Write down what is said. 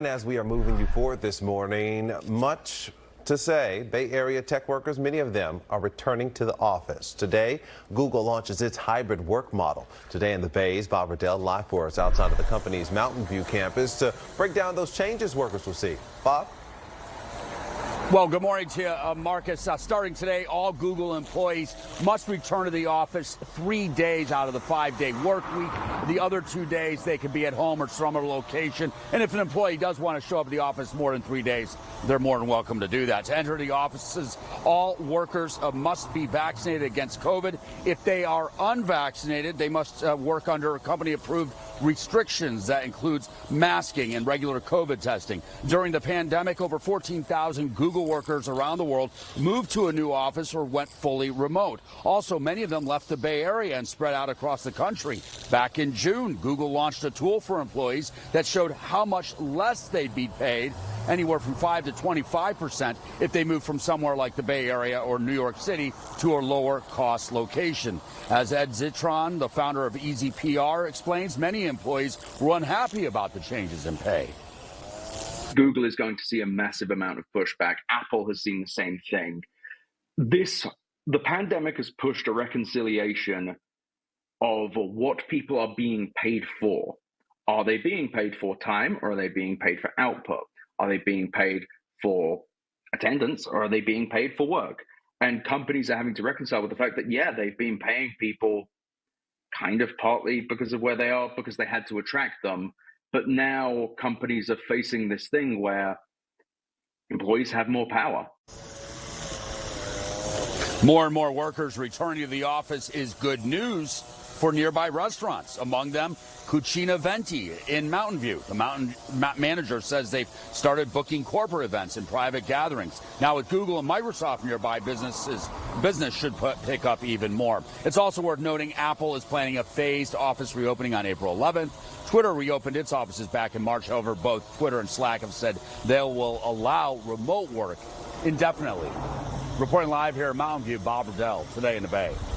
As we are moving you forward this morning, much to say, Bay Area tech workers, many of them are returning to the office. Today, Google launches its hybrid work model. Today in the Bays, Bob Redell live for us outside of the company's Mountain View campus to break down those changes workers will see. Bob? Well, good morning to you, Marcus. Starting today, all Google employees must return to the office 3 days out of the 5-day work week. The other 2 days, they can be at home or some other location. And if an employee does want to show up at the office more than 3 days, they're more than welcome to do that. To enter the offices, all workers must be vaccinated against COVID. If they are unvaccinated, they must work under company-approved restrictions. That includes masking and regular COVID testing. During the pandemic, over 14,000 Google workers around the world moved to a new office or went fully remote. Also, many of them left the Bay Area and spread out across the country. Back in June, Google launched a tool for employees that showed how much less they'd be paid, anywhere from 5 to 25%, if they moved from somewhere like the Bay Area or New York City to a lower cost location. As Ed Zitron, the founder of Easy PR, explains, many employees were unhappy about the changes in pay. Google is going to see a massive amount of pushback. Apple has seen the same thing. The pandemic has pushed a reconciliation of what people are being paid for. Are they being paid for time, or are they being paid for output? Are they being paid for attendance, or are they being paid for work? And companies are having to reconcile with the fact that, yeah, they've been paying people kind of partly because of where they are, because they had to attract them. But now companies are facing this thing where employees have more power. More and more workers returning to the office is good news for nearby restaurants. Among them, Cucina Venti in Mountain View. The Mountain manager says they've started booking corporate events and private gatherings. Now with Google and Microsoft nearby, business should pick up even more. It's also worth noting Apple is planning a phased office reopening on April 11th. Twitter reopened its offices back in March. However, both Twitter and Slack have said they will allow remote work indefinitely. Reporting live here in Mountain View, Bob Redell, today in the Bay.